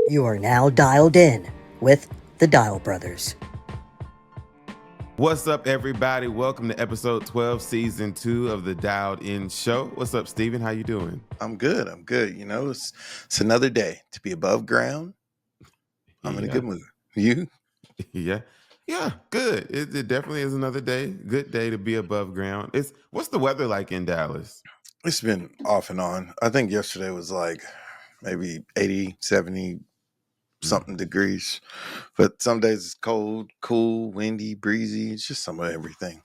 You are now dialed in with the Dial Brothers. What's up, everybody? Welcome to episode 12, season 2 of the Dialed In Show. What's up, Steven? How you doing? I'm good. You know, it's another day to be above ground. I'm in a good mood. You? Yeah, good. It definitely is another day. Good day to be above ground. What's the weather like in Dallas? It's been off and on. I think yesterday was like maybe 80, 70 something degrees. But some days it's cold, cool, windy, breezy. It's just some of everything.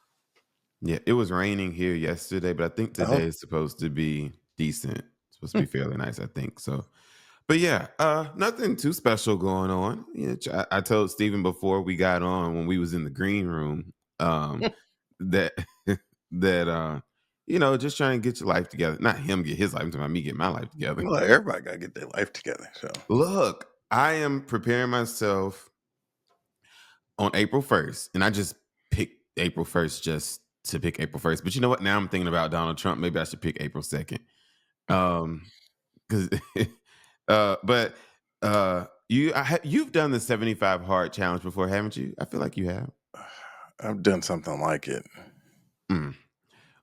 Yeah, it was raining here yesterday, but I think today is supposed to be decent. It's supposed to be fairly nice, I think. So, but yeah, nothing too special going on. Yeah, I told Steven before we got on when we was in the green room that that just trying to get your life together. Not him get his life, I'm talking about me get my life together. Well, everybody got to get their life together. So Look, I am preparing myself on April 1st, and I just picked April 1st just to pick April 1st. But you know what? Now I'm thinking about Donald Trump. Maybe I should pick April 2nd. Because but you've done the 75 hard challenge before, haven't you? I feel like you have. I've done something like it.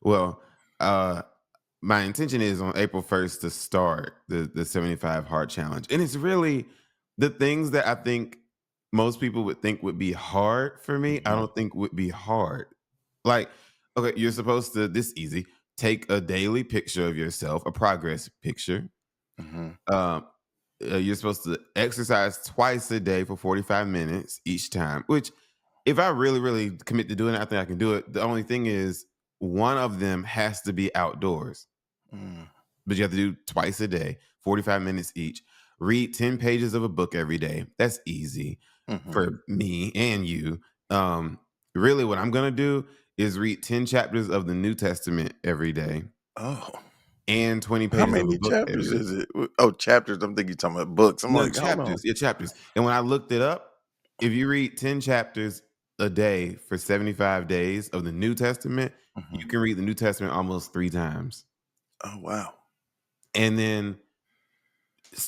Well, my intention is on April 1st to start the 75 hard challenge. And it's really the things that I think most people would think would be hard for me, I don't think would be hard. Like, okay, you're supposed to, this easy, take a daily picture of yourself, a progress picture. You're supposed to exercise twice a day for 45 minutes each time, which if I really, really commit to doing it, I think I can do it. The only thing is one of them has to be outdoors. But you have to do twice a day, 45 minutes each. Read 10 pages of a book every day. That's easy for me and you. Really, what I'm going to do is read 10 chapters of the New Testament every day. Oh. And 20 pages How of a many book chapters is it? Oh, chapters. I'm thinking you're talking about books. I'm like, chapters. Yeah, chapters. And when I looked it up, if you read 10 chapters a day for 75 days of the New Testament, you can read the New Testament almost 3 times. Oh, wow. And then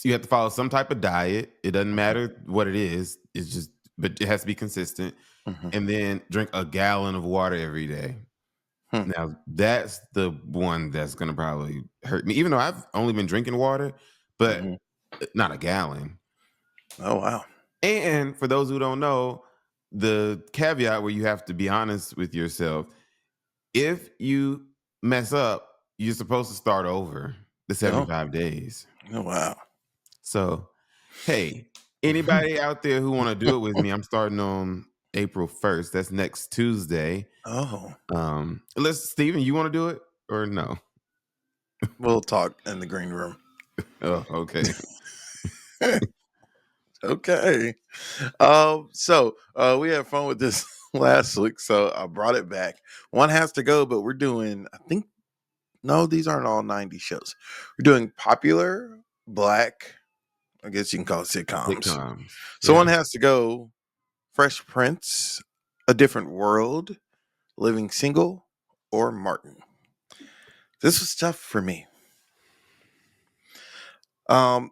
you have to follow some type of diet. It doesn't matter what it is. It's just, but it has to be consistent. And then drink a gallon of water every day. Now, that's the one that's going to probably hurt me, even though I've only been drinking water, but not a gallon. Oh, wow. And for those who don't know, the caveat where you have to be honest with yourself, if you mess up, you're supposed to start over the 75 days. Oh, wow. So, hey, anybody out there who want to do it with me, I'm starting on April 1st. That's next Tuesday. Oh. Steven, you want to do it or no? We'll talk in the green room. Oh, okay. Okay. So we had fun with this last week, so I brought it back. One has to go, but we're doing, no, these aren't all 90 shows. We're doing popular Black, I guess you can call it sitcoms. So one has to go: Fresh Prince, A Different World, Living Single, or Martin. This was tough for me.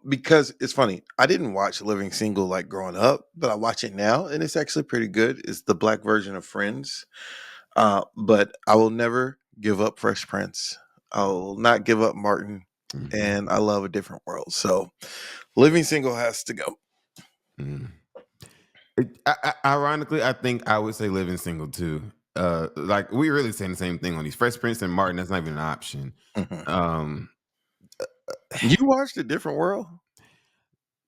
Because it's funny, I didn't watch Living Single like growing up, but I watch it now and it's actually pretty good. It's the Black version of Friends. But I will never give up Fresh Prince. I will not give up Martin, and I love A Different World. So Living Single has to go. Ironically, I think I would say Living Single too. Like we really saying the same thing on these. Fresh Prince and Martin, that's not even an option. You watched A Different World?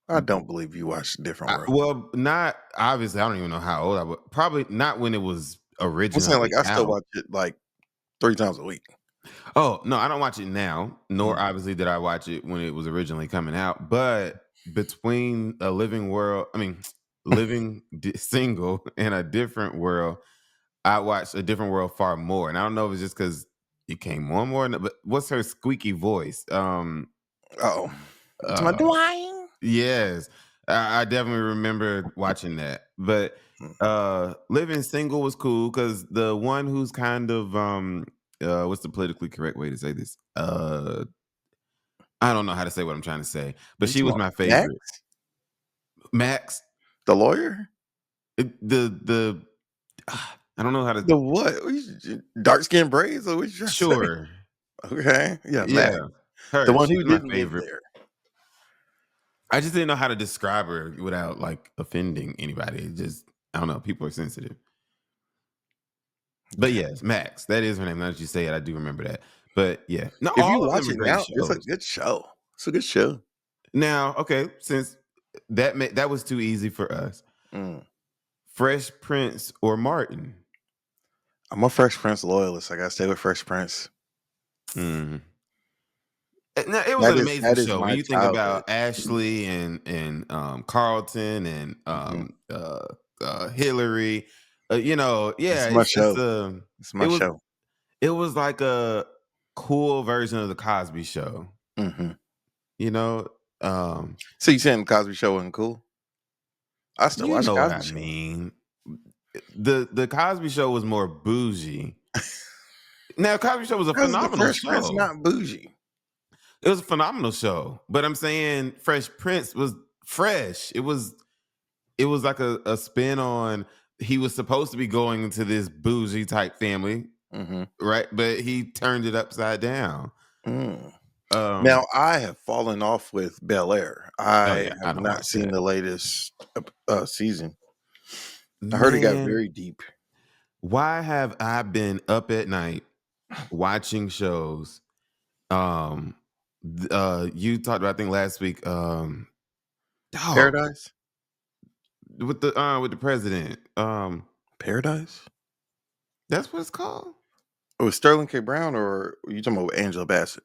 I don't believe you watched A Different World. Well, not obviously. I don't even know how old I was. Probably not when it was originally. I'm saying, like, I still watch it like 3 times a week. Oh no, I don't watch it now. Nor obviously did I watch it when it was originally coming out. But between Living Single and A Different World, I watched A Different World far more. And I don't know if it's just because it came on more. But what's her squeaky voice? It's my Dwayne. Yes. I definitely remember watching that. But Living Single was cool because the one who's kind of what's the politically correct way to say this? I don't know how to say what I'm trying to say, but she was my favorite. Max, The lawyer? the I don't know how to. The what? Dark skin braids? Or what you trying to say? Sure. Okay. Yeah, Max. Yeah. The Her. one She's who my didn't live favorite. there. I just didn't know how to describe her without like offending anybody. I don't know. People are sensitive. But yes, Max. That is her name. Now that you say it, I do remember that. But yeah. No, If you all of them watch are it great now, it's a shows. good show. It's a good show. Now, okay, since that was too easy for us. Mm. Fresh Prince or Martin? I'm a Fresh Prince loyalist. I gotta stay with Fresh Prince. Mm. Now, it was an amazing That is show. When my you think childhood. about Ashley and Carlton and Hillary, yeah, It's my show. It's my it was show. it was like a cool version of the Cosby Show. Mm-hmm. You know, um, So you saying Cosby Show wasn't cool? I still you watch know what I Cosby Show. mean. The Cosby Show was more bougie. Now, Cosby Show was a How's the phenomenal Fresh Prince show. not bougie? It was a phenomenal show, but I'm saying Fresh Prince was fresh. It was like a spin on. He was supposed to be going into this bougie type family, Mm-hmm. right? But he turned it upside down. Mm. Um, Now I have fallen off with Bel Air. oh I yeah, I have don't not watch seen that. the latest season. I heard it got Man, very deep. why have I been up at night watching shows? You talked about I think last week. Dog, Paradise? with the president. Paradise? That's what it's called. Oh, was Sterling K. Brown or are you talking about Angela Bassett?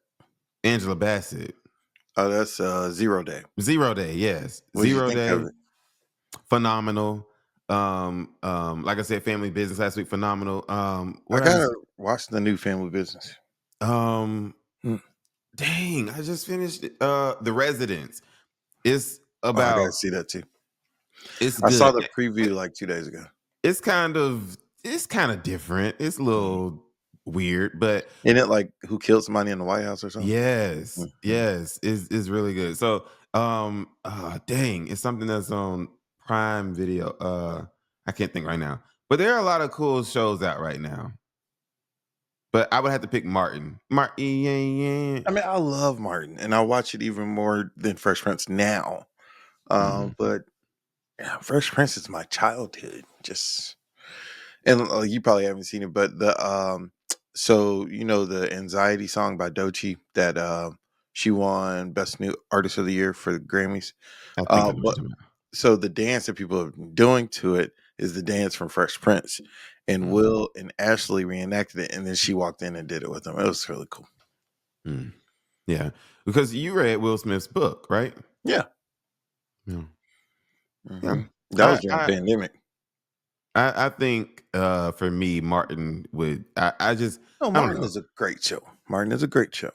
Angela Bassett. Oh, that's 0 Day. 0 Day, yes. What did you 0 think Day, of it? phenomenal. Like I said, Family Business last week, phenomenal. I What gotta else? watch the new Family Business. Um, Hmm. dang, I just finished it. The Residence. It's Oh, I about. gotta see that too. It's I saw good. the preview like 2 days ago. It's kind of different. It's a little weird, but Isn't it like Who Killed Somebody in the White House or something? yes, Mhm. yes, is really good. So, dang, it's something that's on Prime Video. I can't think right now, but there are a lot of cool shows out right now. But I would have to pick Martin. Martin, yeah. I mean, I love Martin, and I watch it even more than Fresh Prince now. Mhm. But yeah, Fresh Prince is my childhood. And you probably haven't seen it, but so you know the Anxiety song by Doechii that she won Best New Artist of the Year for the Grammys. I think I know what But you're talking about. so the dance that people have been doing to it is the dance from Fresh Prince, and Mm. Will and Ashley reenacted it, and then she walked in and did it with them. It was really cool. Mm. Yeah, because you read Will Smith's book, right? Yeah. Yeah. Yeah. Mhm. That was during I, the pandemic. I think for me, Martin would. I just No, I don't Martin know. is a great show. Martin is a great show.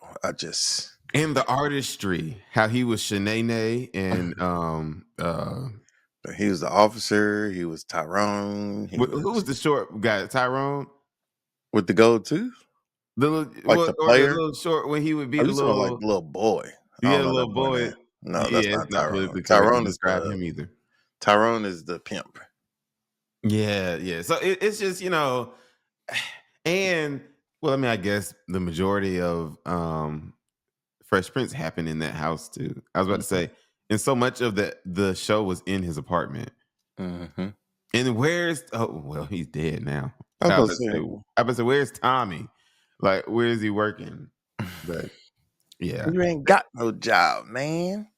And the artistry, how he was Shanae and He was the officer. He was Tyrone. He who was was the short guy? Tyrone, with the gold tooth, the little, like the or the player. little short when he would be Are the you talking about like little the little boy? I yeah don't know that little boy boy. name. No, that's Yeah, not it's not Tyrone. politically correct to Tyrone is describe him either. Tyrone is the pimp. Yeah. So it's just and well, I mean, I guess the majority of Fresh Prince happened in that house too. I was about to Mhm. say, and so much of the show was in his apartment. Mhm. And where's he's dead now. I was I about was to about to say, say, where's Tommy? Like, where is he working? But yeah, you ain't got no job, man.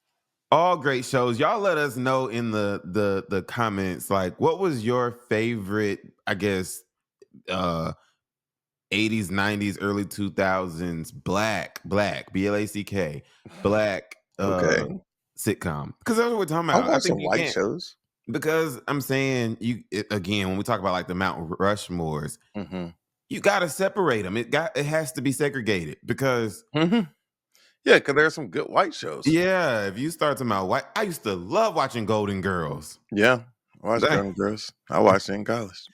all great shows. Y'all let us know in the comments, like, what was your favorite? I guess 80s, 90s, early 2000s black black black Okay, sitcom. Because that's what we're talking I about. I watch think some you white can't. shows. Because I'm saying again, when we talk about like the Mount Rushmores, Mm-hmm. you got to separate them. It has to be segregated because Mm-hmm. Yeah, because there are some good white shows. yeah, if you start talking about white, I used to love watching Golden Girls. Yeah, I watched Like, Golden Girls. I watched it in college.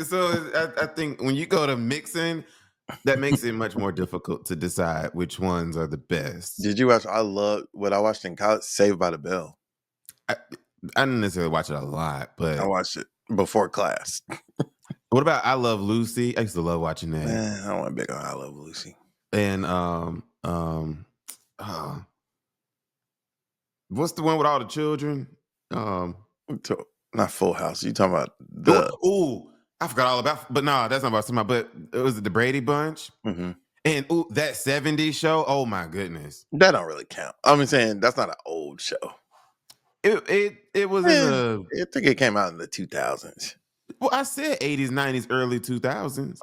so I think when you go to mixing, that makes it much more difficult to decide which ones are the best. Did you watch? I love what I watched in college. Saved by the Bell. I didn't necessarily watch it a lot, I but watched it before class. what about I Love Lucy? I used to love watching that. Man, I wasn't big on I Love Lucy. And uh, what's the one with all the children? Not Full House. You talking about the? Ooh, I forgot all about. But no, that's not what I was talking about. But it was the Brady Bunch, Mhm. and that '70s show. Oh my goodness, That don't really count. I'm saying that's not an old show. it was in the. I think it came out in the 2000s. Well, I said '80s, '90s, early 2000s,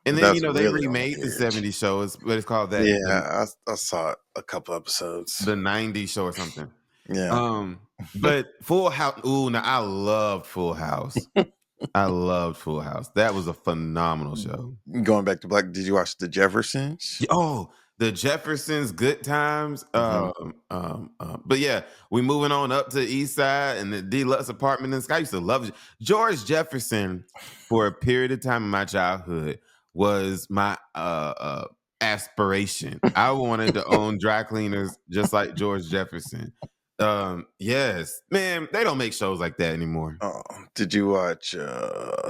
and then That's they really on the remade the edge. '70s show. But it's called that. Yeah, I saw a couple episodes. The '90s show or something. Yeah. But Full House. Ooh, now I loved Full House. I loved Full House. That was a phenomenal show. Going back to Black, did you watch The Jeffersons? Oh, the Jeffersons, Good Times. But yeah, we moving on up to the East Side and the deluxe apartment in the sky. I used to love it. George Jefferson for a period of time in my childhood was my aspiration. I wanted to own dry cleaners just like George Jefferson. Yes, man, they don't make shows like that anymore. Did you watch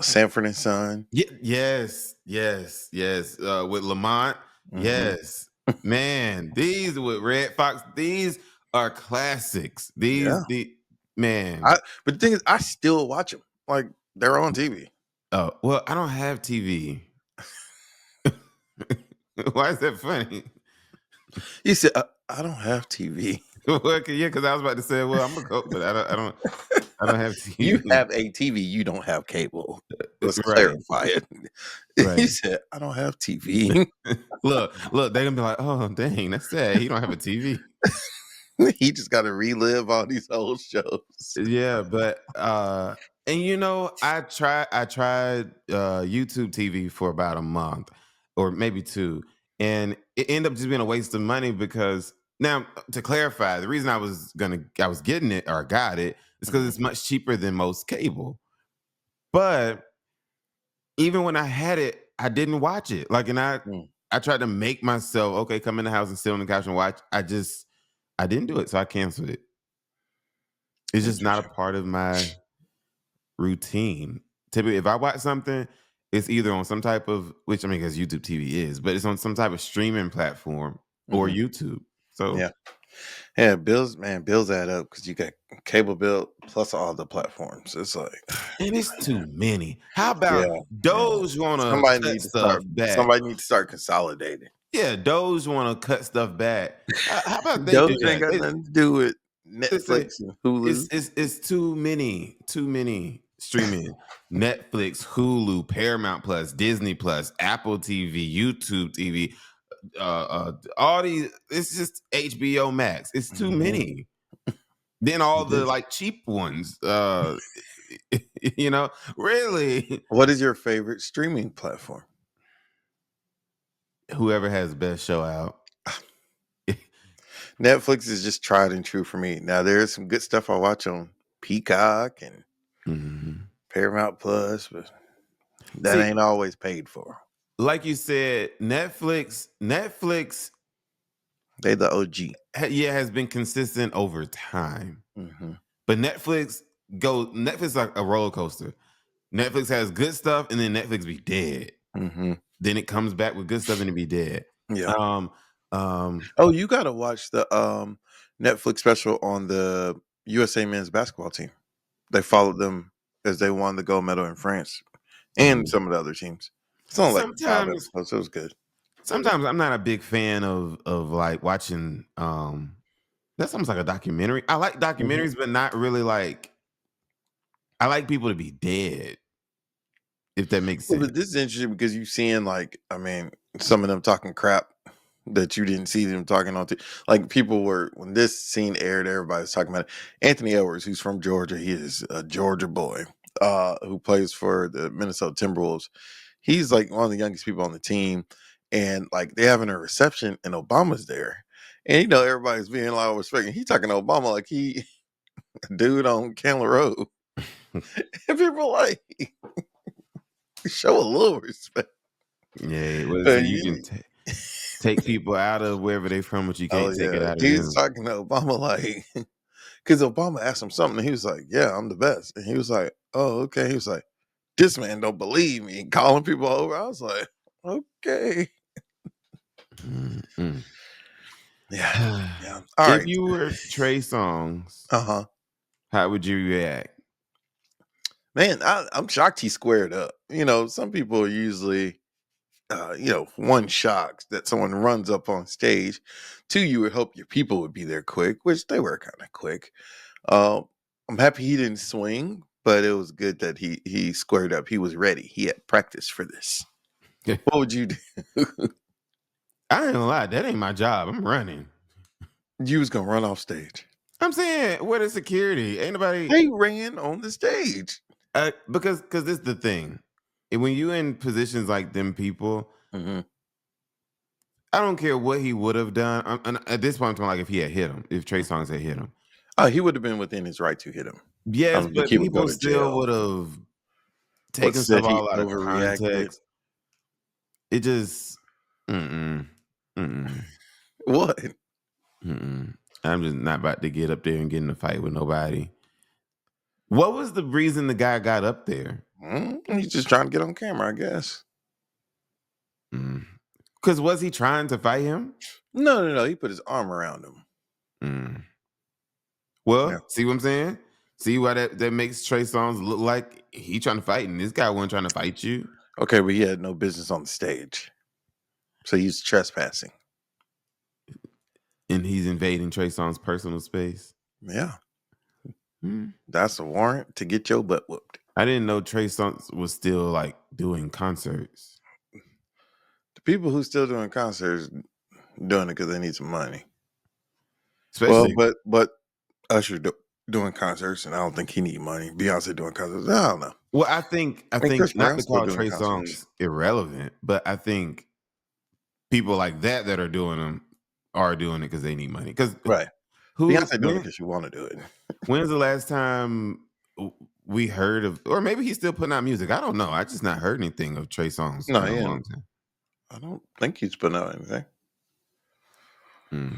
Sanford and Son? Yes. With Lamont. Yes, man. These with Red Fox. These are classics. Man. But the thing is, I still watch them. Like they're on TV. Oh well, I don't have TV. Why is that funny? You said I don't have TV. Well, yeah, because I was about to say, well, I'm gonna go, but I don't have TV. You have a TV. You don't have cable. Let's Right. clarify it. Right. He said, "I don't have TV." Look, they're gonna be like, "Oh, dang, that's sad. He don't have a TV." He just got to relive all these old shows. Yeah, but and I tried YouTube TV for about a month or maybe two, and it ended up just being a waste of money because now to clarify, the reason I was getting it or got it is because it's much cheaper than most cable. But even when I had it, I didn't watch it. Like, and I tried to make myself come in the house and sit on the couch and watch. I didn't do it, so I canceled it. It's just not a part of my routine. Typically, if I watch something, it's either on some type of, which I mean, because YouTube TV is, but it's on some type of streaming platform or YouTube. So yeah, bills add up because you got cable bill plus all the platforms. It's like, and it's too many. How about Doge want to cut stuff back? Somebody needs to start consolidating. Yeah, Doge want to cut stuff back. How about they Doge do that? ain't got nothing to do with Netflix and Hulu. It's too many streaming. Netflix, Hulu, Paramount Plus, Disney Plus, Apple TV, YouTube TV, all these. It's just HBO Max. It's too many. Then all the like cheap ones. Really. What is your favorite streaming platform? Whoever has the best show out. Netflix is just tried and true for me. Now there's some good stuff I watch on Peacock and Paramount Plus, but that ain't always paid for. Like you said, Netflix, they the OG. Has been consistent over time. But Netflix is like a roller coaster. Netflix has good stuff, and then Netflix be dead. Then it comes back with good stuff, and it be dead. Yeah. You gotta watch the Netflix special on the USA men's basketball team. They followed them as they won the gold medal in France and some of the other teams. It's only like 5 episodes, so it was good. Sometimes I'm not a big fan of like watching that's almost like a documentary. I like documentaries, but not really like I like people to be dead. If that makes sense. But this is interesting because you've seen some of them talking crap that you didn't see them talking on. Like people were, when this scene aired, everybody was talking about it. Anthony Edwards, who's from Georgia, he is a Georgia boy who plays for the Minnesota Timberwolves. He's like one of the youngest people on the team, and like they're having a reception, and Obama's there, and everybody's being a lot of respect. And he's talking to Obama like he a dude on Candler Road, and people like show a little respect. Yeah, you can take people out of wherever they from, but you can't take it out of He's them. talking to Obama like because Obama asked him something, and he was like, "Yeah, I'm the best," and he was like, "Oh, okay." He was like, "This man don't believe me," calling people over. I was like, "Okay, Mm-mm. yeah, yeah, all If right, you were Trey Songz, uh-huh." how would you react? Man, I'm shocked he squared up. Some people are usually, one, shocked that someone runs up on stage. Two, you would hope your people would be there quick, which they were kind of quick. Um, I'm happy he didn't swing, but it was good that he squared up. He was ready. He had practice for this. What would you do? I ain't gonna lie, that ain't my job. I'm running. You was gonna run off stage. I'm saying, what is security? Ain't nobody They ran on the stage. because this is the thing. When you in positions like them people, Hmm. I don't care what he would have done. And at this point, I'm talking like if he had hit him, if Trey Songz had hit him. Oh, he would have been within his right to hit him. I Yes, don't think but he would go people to still jail. would have What taken said stuff he all out of overreacted? context. It just, mm-mm, mm-mm, What? mm-mm. I'm just not about to get up there and get in a fight with nobody. What was the reason the guy got up there? He's just trying to get on camera, I guess. Because was he trying to fight him? No, no, no. He put his arm around him. Mm. Yeah. Well, see what I'm saying? See why that makes Trey Songz look like he trying to fight, and this guy wasn't trying to fight you. Okay, but he had no business on the stage. So he's trespassing. And he's invading Trey Songz' personal space. Yeah. Hmm. That's a warrant to get your butt whooped. I didn't know Trey Songz was still like doing concerts. The people who still doing concerts doing it because they need some money. Especially, Well, but Usher doing concerts, and I don't think he need money. Beyonce doing concerts, I don't know. well, I think And Chris not to Brown's still call doing Trey concerts. Songz irrelevant, but I think people like that are doing them are doing it because they need money. Because Right. who? Beyonce doing it because you want to do it. When's the last time we heard of, or maybe he's still putting out music? I don't know. I just not heard anything of Trey Songz No, in a yeah. long time. I don't think he's putting out anything. Hmm.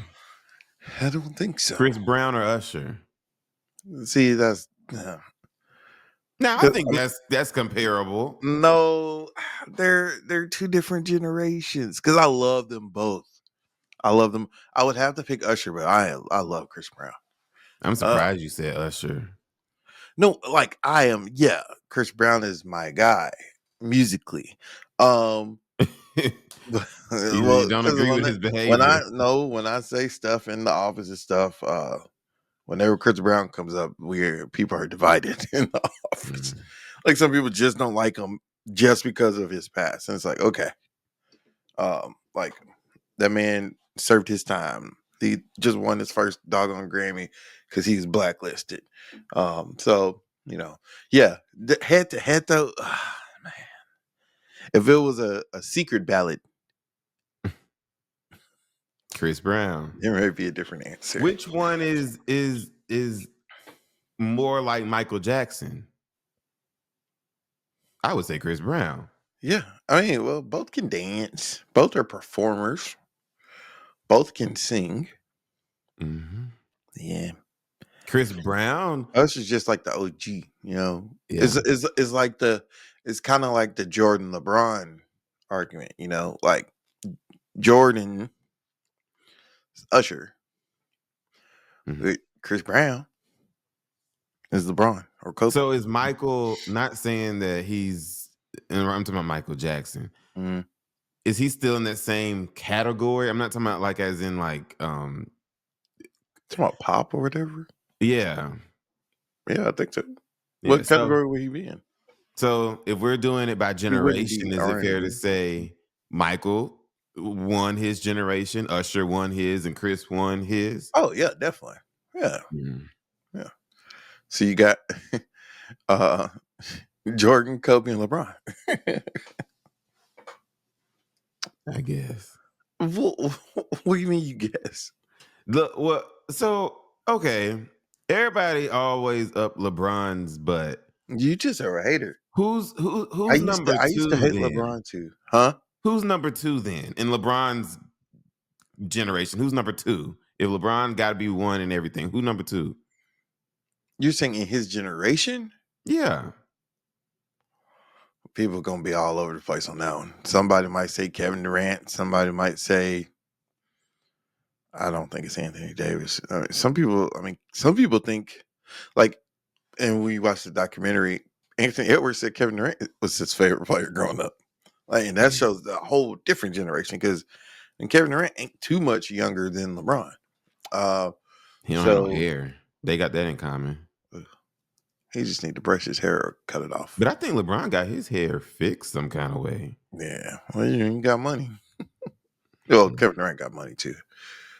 I don't think so. Chris Brown or Usher? See, that's Now I think that's comparable. no, they're two different generations. Because I love them both. I love them. I would have to pick Usher, but I love Chris Brown. I'm surprised you said Usher. No, like I am. Yeah, Chris Brown is my guy musically. You don't agree with his behavior. When I say stuff in the office and stuff, whenever Chris Brown comes up, people are divided in the office. Mm. Like some people just don't like him just because of his past, and it's like okay, like that man served his time. He just won his first doggone Grammy because he's blacklisted. So yeah, head to head though, man. If it was a secret ballot, Chris Brown. there might be a different answer. Which one is more like Michael Jackson? I would say Chris Brown. Yeah, I mean, well, both can dance. Both are performers. Both can sing. Mm-hmm. Yeah, Chris Brown. us is just like the OG. Yeah. Is like it's kind of like the Jordan LeBron argument. Like Jordan, Usher, Mhm. Chris Brown is LeBron or Kobe. So is Michael, not saying that he's, and I'm talking about Michael Jackson. Mhm. Is he still in that same category? I'm not talking about like as in like Talking about pop or whatever. yeah. Yeah, I think so. Yeah, What category would he be in? So if we're doing it by He wouldn't generation, be is it fair R&B. to say Michael won his generation, Usher won his, and Chris won his? Oh yeah, definitely. Yeah. Mm, So you got Jordan, Kobe, and LeBron. I guess. What do you mean you guess? So okay. Everybody always up LeBron's butt. You just are a hater. Who's number I used to two hate then? LeBron too. Huh? Who's number two then in LeBron's generation? Who's number two? If LeBron got to be one and everything, who number two? You're saying in his generation, Yeah. people gonna be all over the place on that one. Somebody might say Kevin Durant. Somebody might say, I don't think it's Anthony Davis. Some people think, like, and we watched the documentary. Anthony Edwards said Kevin Durant was his favorite player growing up. Like, and that shows the whole different generation because Kevin Durant ain't too much younger than LeBron. He don't have no So hair. They got that in common. he just need to brush his hair or cut it off. But I think LeBron got his hair fixed some kind of way. Yeah, well, you got money. Well, Kevin Durant got money too.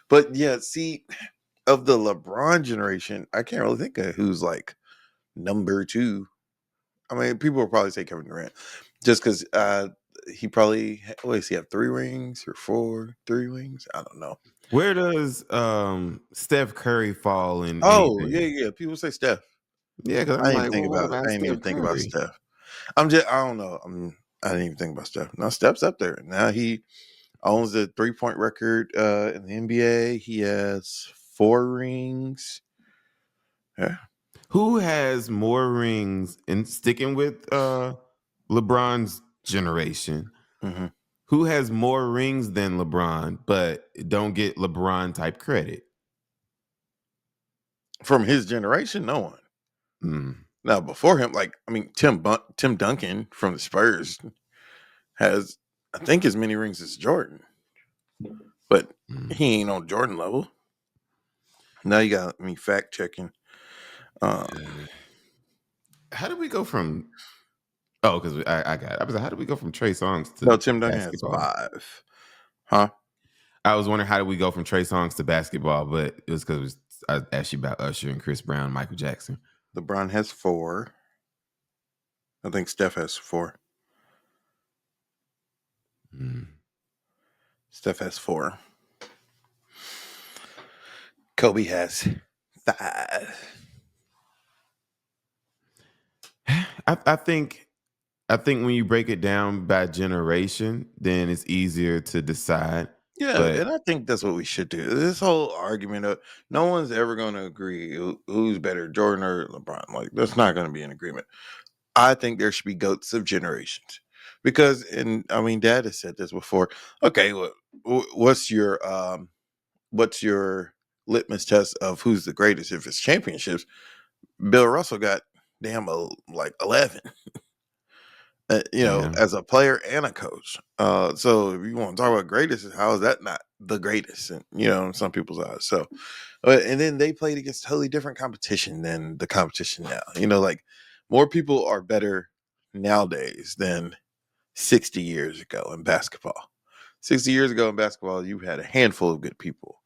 But yeah, see, of the LeBron generation, I can't really think of who's like number two. I mean, people will probably say Kevin Durant just because he probably, what does he have, 3 rings or 4, 3 rings? I don't know. Where does Steph Curry fall in Oh, anything? yeah. People say Steph. Yeah, because I I'm didn't like, think well, what about about I didn't even Steph think about Curry? Steph. I don't know. I didn't even think about Steph. Now Steph's up there. Now he owns the 3-point record in the NBA. He has 4 rings. Yeah. Who has more rings? And sticking with LeBron's generation, hmm who has more rings than LeBron, but don't get LeBron type credit? From his generation, no one. Mm, Now before him, like Tim Duncan from the Spurs has, I think, as many rings as Jordan, but mm. he ain't on Jordan level. Now you got me fact checking. Uh, How did we go from? Oh, because I got it. I was like, how did we go from Trey Songz no, to Tim Duncan has basketball? 5. Huh? I was wondering how did we go from Trey Songz to basketball, but it was because I asked you about Usher and Chris Brown, Michael Jackson. LeBron has 4. I think Steph has 4. Mm. Steph has 4. Kobe has 5. I think when you break it down by generation, then it's easier to decide. Yeah, But and I think that's what we should do. This whole argument of no one's ever going to agree who's better, Jordan or LeBron. Like, that's not going to be an agreement. I think there should be goats of generations because, and I mean, Dad has said this before. Okay, what's your litmus test of who's the greatest? If it's championships, Bill Russell got damn like 11. yeah, As a player and a coach. So if you want to talk about greatest, how is that not the greatest? And in some people's eyes. So, and then they played against totally different competition than the competition now. Like more people are better nowadays than 60 years ago in basketball. 60 years ago in basketball, you had a handful of good people.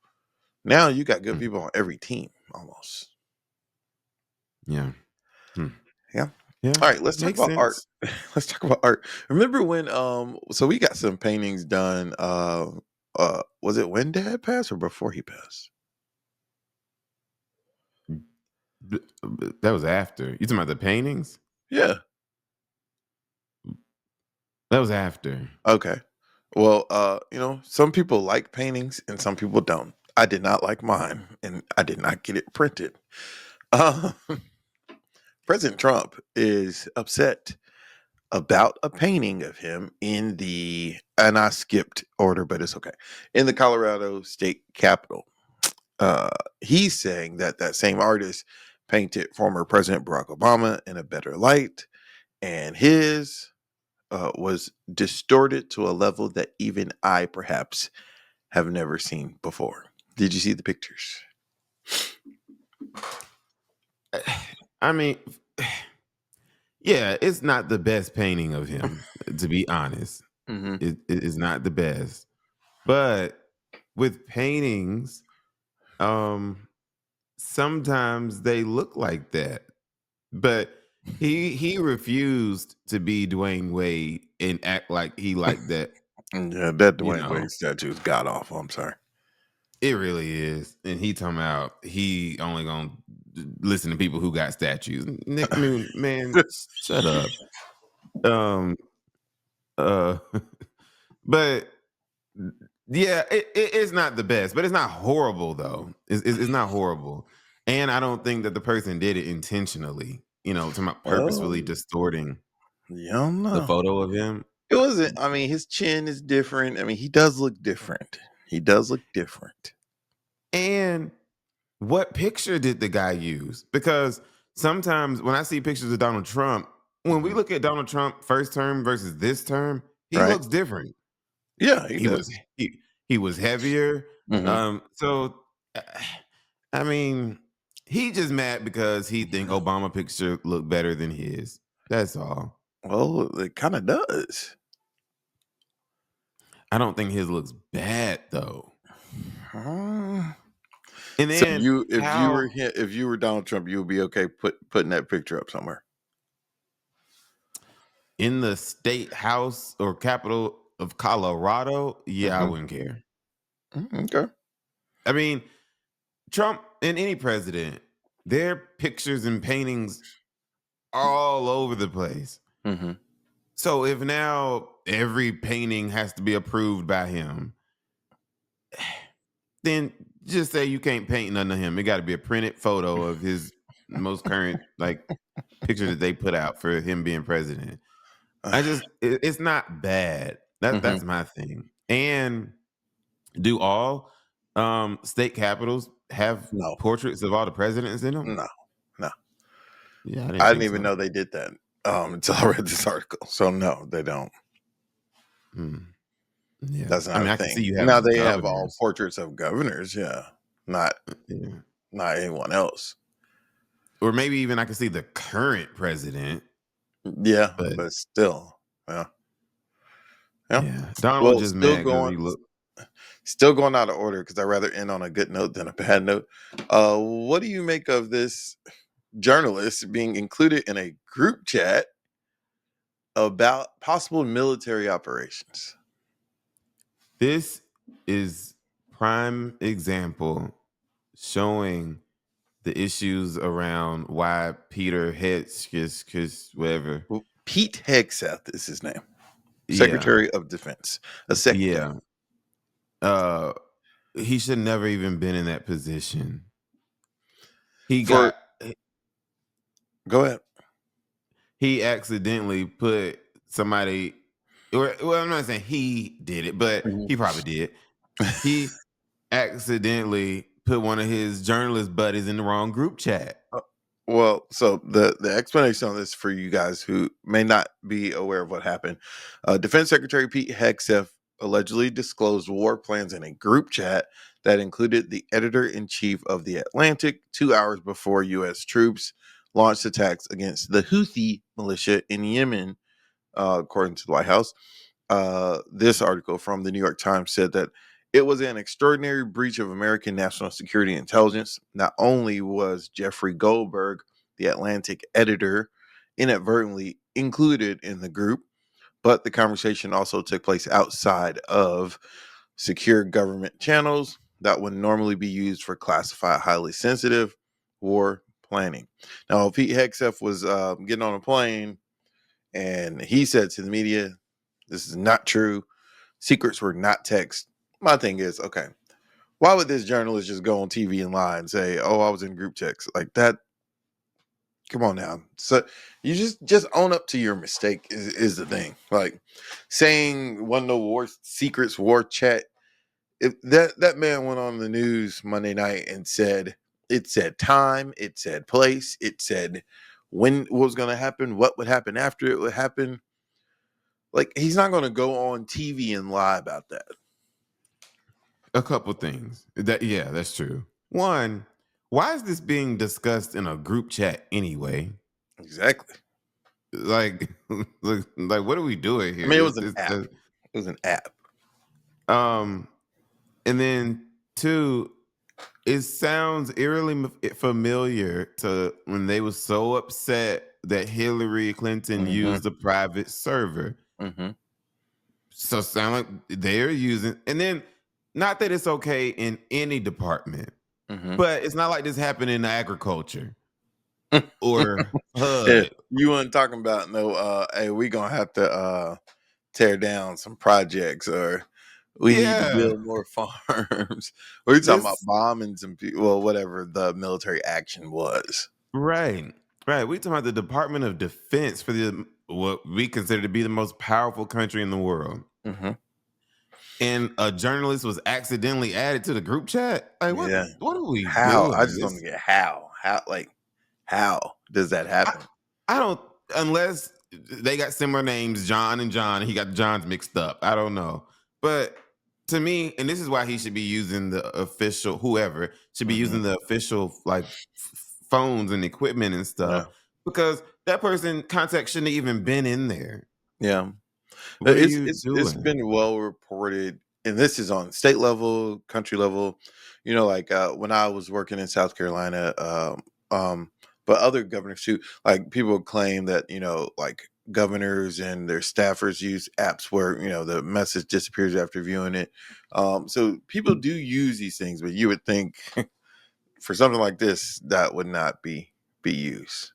Now you got good mm, people on every team almost. yeah, Yeah. yeah, All right, let's talk makes about art. sense. Let's talk about art. Remember when so we got some paintings done was it when Dad passed or before he passed? That was after you talking about the paintings. Yeah. That was after. Okay. Well, some people like paintings and some people don't. I did not like mine and I did not get it printed. Uh, President Trump is upset about a painting of him and I skipped order, but it's okay. In the Colorado State Capitol. He's saying that same artist painted former President Barack Obama in a better light, and his was distorted to a level that even I perhaps have never seen before. Did you see the pictures? I mean, yeah, it's not the best painting of him, to be honest. Mm-hmm. It is not the best. But with paintings, um, sometimes they look like that. But he refused to be Dwayne Wade and act like he liked that. Yeah, that You Dwayne know, Wade statue is god awful. I'm sorry. it really is. And he talking about he only gonna listen to people who got statues. Nick, I mean, man, shut up. Um, uh, but yeah, it's not the best, but it's not horrible though. It's not horrible. And I don't think that the person did it intentionally, to purposefully Well, distorting you don't the know. photo of him. It wasn't. I mean, his chin is different. I mean, he does look different. He does look different. And what picture did the guy use? Because sometimes when I see pictures of Donald Trump, when we Mhm. look at Donald Trump first term versus this term, he Right? looks different. Yeah, he He was does. he was heavier. Hmm. So uh, I mean, he just mad because he think Obama picture looked better than his. That's all. Well, it kind of does. I don't think his looks bad though. Uh, And so then if you were how if you were Donald Trump, you would be okay putting that picture up somewhere. in the state house or capital of Colorado, yeah, I Hmm. wouldn't care. Okay. I mean, Trump and any president, their pictures and paintings are all over the place. Hmm. So if now every painting has to be approved by him, then just say you can't paint none of him. It got to be a printed photo of his most current picture that they put out for him being president. It's not bad. Hmm. That's my thing. And do all state capitals have No, portraits of all the presidents in them? no, no. Yeah, I didn't I didn't think even so. know they did that until I read this article. So no, they don't. Hmm. Yeah, That's I not mean, a I can see thing. you Now having they have all governors. portraits of governors. Yeah, not Yeah. not anyone else. Or maybe even I can see the current president, Yeah, but but still, yeah, yeah. yeah, Donald was Well, just mad because he looked. still going out of order because I rather end on a good note than a bad note. What do you make of this journalist being included in a group chat about possible military operations? This is prime example showing the issues around why Peter Hegseth, whatever. Well, Pete Hegseth is his name, Yeah, Secretary of Defense, a secretary. yeah. Uh, he should never even been in that position. He For got Go ahead. he accidentally put somebody. Or, well, I'm not saying he did it, but Mhm. he probably did. He accidentally put one of his journalist buddies in the wrong group chat. Well, so the explanation on this for you guys who may not be aware of what happened, Defense Secretary Pete Hegseth allegedly disclosed war plans in a group chat that included the editor in chief of the Atlantic 2 hours before U.S. troops launched attacks against the Houthi militia in Yemen, according to the White House. This article from the New York Times said that it was an extraordinary breach of American national security intelligence. Not only was Jeffrey Goldberg, the Atlantic editor, inadvertently included in the group, but the conversation also took place outside of secure government channels that would normally be used for classified, highly sensitive war planning. Now, Pete Hegseth was getting on a plane and he said to the media, "This is not true. Secrets were not text." My thing is, okay, why would this journalist just go on TV and lie and say, "Oh, I was in group text"? Like that. Come on now. So you just own up to your mistake is the thing. Like saying one no war secrets war chat. If that man went on the news Monday night and said it said time, it said place, it said when what was going to happen, what would happen after it would happen. Like he's not going to go on TV and lie about that. A couple things. Yeah, that's true. One, why is this being discussed in a group chat anyway? Exactly. Like, like what are we doing I here? mean, it was an app. It was an app. Um, and then two, it sounds eerily familiar to when they were so upset that Hillary Clinton Mm-hmm. used a private server. Mm-hmm. So sound like they're using, and then not that it's okay in any department, Mm-hmm. but it's not like this happened in agriculture or Yeah, HUD. you weren't talking about no. Hey, we gonna have to tear down some projects, or We need to Yeah, build more farms. We're talking about this bombing some people. Well, whatever the military action was. right, right. We talking about the Department of Defense for the what we consider to be the most powerful country in the world, Hmm. and a journalist was accidentally added to the group chat. Like, Yeah. what are we How? I doing? just don't This get how. How? Like, how does that I, happen? I don't unless they got similar names, John and John, and he got the Johns mixed up. I don't know, but to me, and this is why he should be using the official. Whoever should be Hmm. using the official like phones and equipment and stuff Yeah. because that person contact shouldn't have even been in there. Yeah. What are It's you it's doing? been well reported, and this is on state level, country level. You know, like when I was working in South Carolina, but other governors too. Like people claim that like governors and their staffers use apps where the message disappears after viewing it. So people do use these things, but you would think for something like this that would not be used.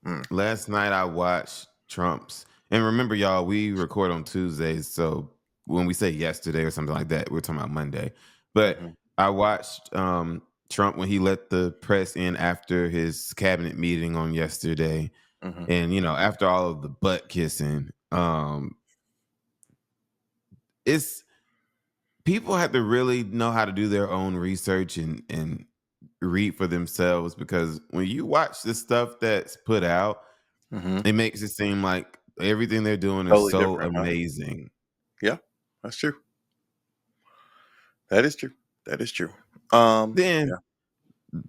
Mm. Last night I watched Trump's, and remember, y'all, we record on Tuesdays, so when we say yesterday or something like that, we're talking about Monday. But Hmm. I watched Trump when he let the press in after his cabinet meeting on yesterday, Hmm. and after all of the butt kissing, it's people have to really know how to do their own research and read for themselves because when you watch the stuff that's put out, Hmm. it makes it seem like everything they're doing is Totally so different, huh? amazing. Yeah, that's true. That is true. That is true. Then Yeah,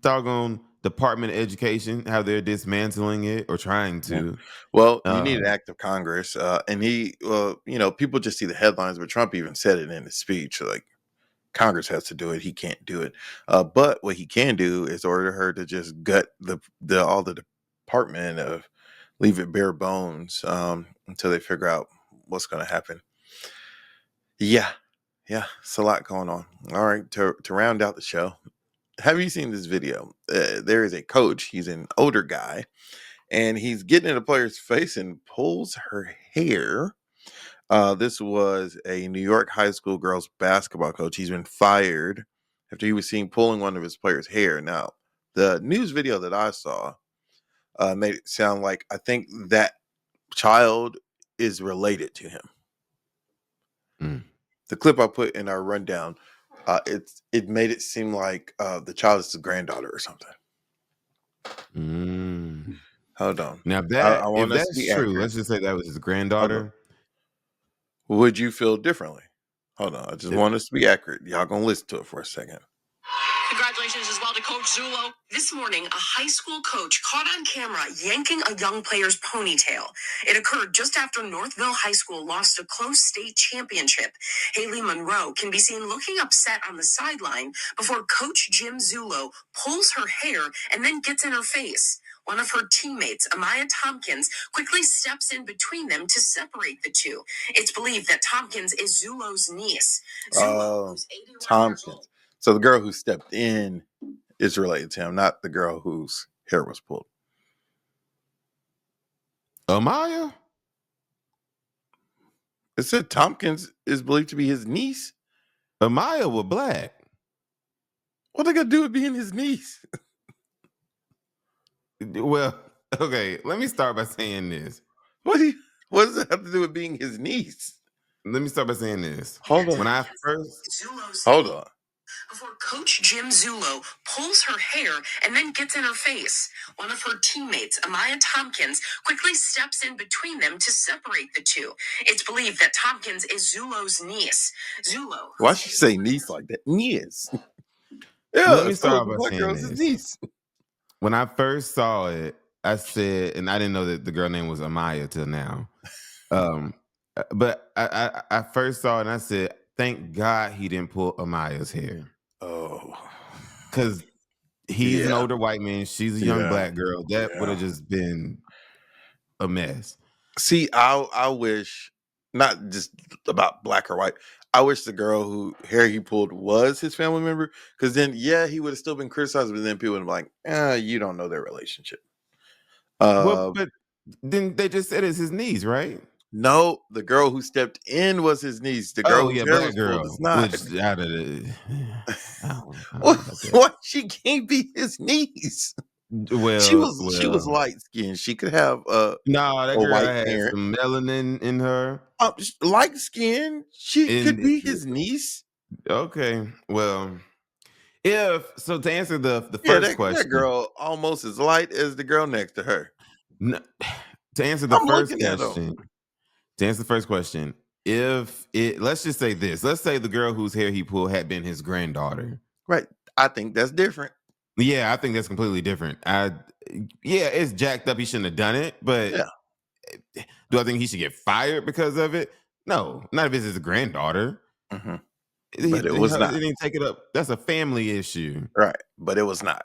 doggone Department of Education, how they're dismantling it or trying yeah. to. Well, you Uh, need an act of Congress, and people just see the headlines, but Trump even said it in his speech. Like Congress has to do it; he can't do it. But what he can do is order her to just gut the all the department of leave it bare bones until they figure out what's going to happen. Yeah, yeah, it's a lot going on. All right, to round out the show, have you seen this video? There is a coach. He's an older guy, and he's getting in a player's face and pulls her hair. This was a New York high school girls basketball coach. He's been fired after he was seen pulling one of his players' hair. Now, the news video that I saw made it sound like I think that child is related to him. mm, The clip I put in our rundown, it made it seem like the child is his granddaughter or something. mm. Hold on. Now I that if want us to that's be true, accurate. let's just say that was his Hold on. granddaughter. Would you feel differently? Hold on. I just It, want us to be accurate. Y'all gonna listen to it for a second. Congratulations as well to Coach Zulo. This morning, a high school coach caught on camera yanking a young player's ponytail. It occurred just after Northville High School lost a close state championship. Haley Monroe can be seen looking upset on the sideline before Coach Jim Zulo pulls her hair and then gets in her face. One of her teammates, Amaya Tompkins, quickly steps in between them to separate the two. It's believed that Tompkins is Zulo's niece. Zulo, who's 81 years old. Tompkins. So the girl who stepped in is related to him, not the girl whose hair was pulled. Amaya? It said Tompkins is believed to be his niece. Amaya was black. What they gonna do with being his niece? Well, okay, let me start by saying this. What does it have to do with being his niece? Let me start by saying this. Hold on. When I first Zulo's Hold on. before Coach Jim Zulo pulls her hair and then gets in her face. One of her teammates, Amaya Tompkins, quickly steps in between them to separate the two. It's believed that Tompkins is Zulo's niece. Zulo. Why she say niece like that? Niece. let Yeah, me so start the by black saying girl's his this. niece. When I first saw it, I said, and I didn't know that the girl name was Amaya till now. Um, but I first saw it and I said, thank God he didn't pull Amaya's hair Oh. because he's an Yeah. older white man. She's a young Yeah. black girl. That would Yeah. have just been a mess. See, I wish not just about black or white. I wish the girl who hair he pulled was his family member, because then he would have still been criticized, but then people would be like, you don't know their relationship. Well, Uh but then they just said it's his niece, right? No, the girl who stepped in was his niece. The girl Oh whose yeah, hair black was pulled girl. is not. Which out of the, I don't know What? about that. What? She can't be his niece. She was Well. light skinned. She could have No, that a girl white had parent. some melanin in her. Light skinned. She could And be his niece. okay, well, if so, to answer the Yeah, first that question, girl almost as light as the girl next to her. no, to answer the I'm first looking at them. question, to answer the first question, if it, let's just say this, let's say the girl whose hair he pulled had been his granddaughter. Right. I think that's different. Yeah, I think that's completely different. Yeah, it's jacked up. He shouldn't have done it, but Yeah. do I think he should get fired because of it? No, not if it's his granddaughter. hmm He, But it was he not. didn't take it up. That's a family issue. Right. But it was not.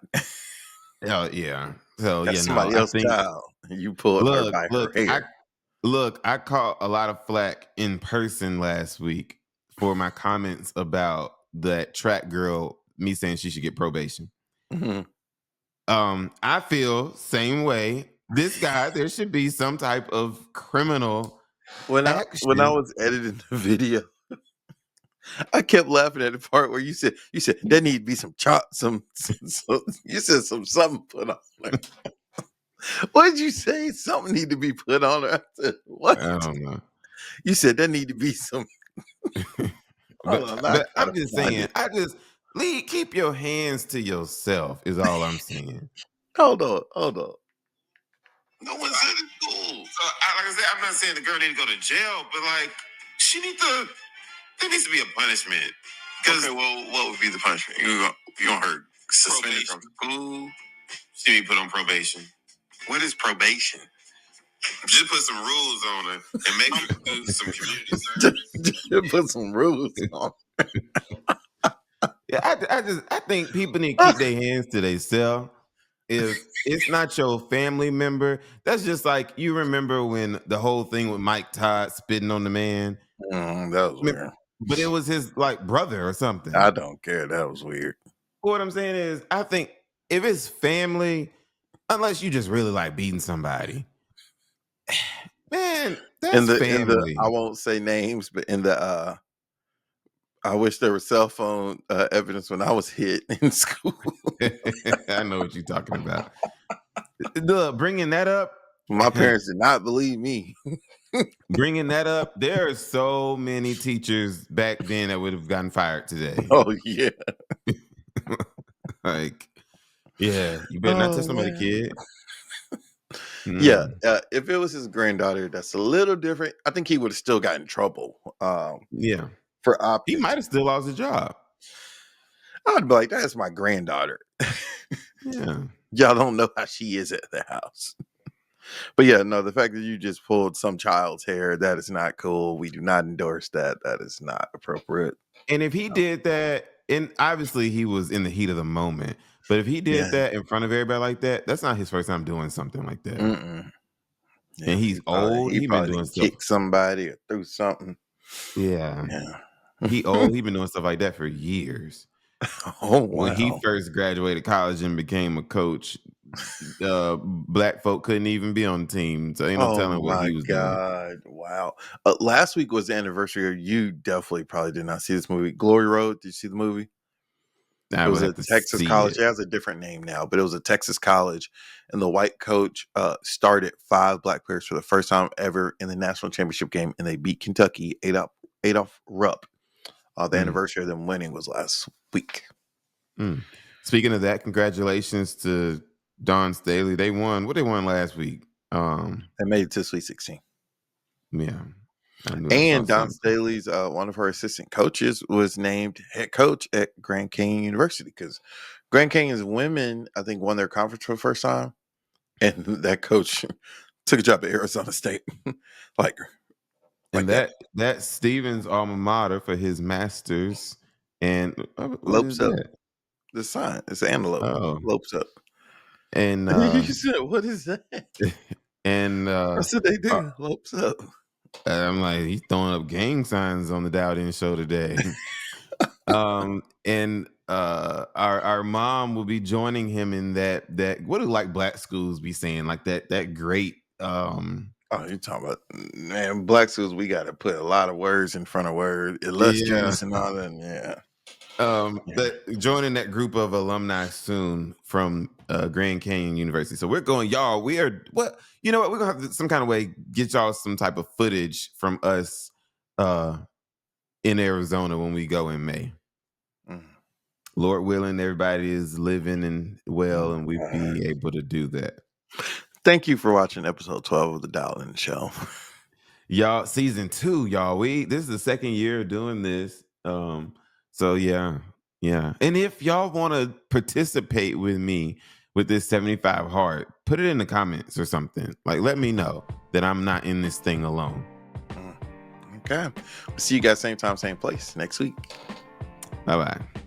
Oh yeah. So That's yeah, no, somebody I else's think child. You pulled her look, by her look, hair. I caught a lot of flack in person last week for my comments about that track girl, me saying she should get probation. Mhm. I feel same way. This guy, there should be some type of criminal When I action. was editing the video, I kept laughing at the part where you said there need to be some you said something put on her. What did you say? Something need to be put on her. I said, what? I don't know. You said there need to be some. Hold on, But I I'm just find saying, it. keep your hands to yourself is all I'm saying. Hold on. No one said it's cool. So, like I said, I'm not saying the girl need to go to jail, but like she need to. There needs to be a punishment. Okay, well, what would be the punishment? You gonna her suspended from school? She be put on probation. What is probation? Just put some rules on her and make her do some community service. Put some rules on. Yeah, I think people need to keep their hands to themselves. If it's not your family member, that's just like you remember when the whole thing with Mike Todd spitting on the man. That was weird. But it was his like brother or something. I don't care. That was weird. What I'm saying is, I think if it's family, unless you just really like beating somebody, man, that's family. I won't say names, but in the I wish there was cell phone evidence when I was hit in school. I know what you're talking about. Look, bringing that up, My parents did not believe me. bringing that up, there are so many teachers back then that would have gotten fired today. Oh yeah. Like, yeah, you better not touch somebody, man. kid. Yeah, if it was his granddaughter, that's a little different. I think he would have still got in trouble. Yeah, For he optics. might have still lost his job. I would be like, that's my granddaughter. Yeah, Y'all don't know how she is at the house. But yeah, no, the fact that you just pulled some child's hair, that is not cool. We do not endorse that. That is not appropriate. and if he did that, and obviously he was in the heat of the moment, but if he did Yeah. that in front of everybody like that, that's not his first time doing something like that. Yeah, And he's old. He He been probably doing done stuff. kicked somebody or threw something. Yeah, Yeah. he old. He been doing stuff like that for years. Oh wow. When he first graduated college and became a coach, black folk couldn't even be on the team, so ain't no telling what he was doing. God. Wow. Last week was the anniversary. You definitely probably did not see this movie. Glory Road. Did you see the movie? I It was would a have to Texas see college. it. It has a different name now, but it was a Texas college, and the white coach started 5 black players for the first time ever in the national championship game, and they beat Kentucky 8-off Rupp. The anniversary of them winning was last week. Speaking of that, congratulations to Don Staley. They won. What they won last week? They made it to Sweet 16. Yeah. I knew I saw And Don something. Staley's one of her assistant coaches was named head coach at Grand Canyon University, because Grand Canyon's women, I think, won their conference for the first time, and that coach took a job at Arizona State. like And that. that's Stevens' alma mater for his master's. And what Lopes is up. that? The sign. It's an antelope. Oh. Lopes up. And You said, what is that? and That's what they do. Lopes up. I'm like, he's throwing up gang signs on the Dowd-In show today. And our mom will be joining him in that what do like black schools be saying, like that great Oh, you're talking about, man, Black Schools, we got to put a lot of words in front of word, illustrious and all that. Yeah. But joining that group of alumni soon from Grand Canyon University. So we're going, y'all. We are what? You know what? We're gonna have to, some kind of way get y'all some type of footage from us in Arizona when we go in May. Lord willing, everybody is living and well, and we be able to do that. Thank you for watching episode 12 of the Dial In Show. Y'all, season 2, y'all. This is the second year of doing this. So yeah. And if y'all want to participate with me with this 75 hard, put it in the comments or something. Like, let me know that I'm not in this thing alone. Okay. We'll see you guys same time, same place next week. Bye-bye.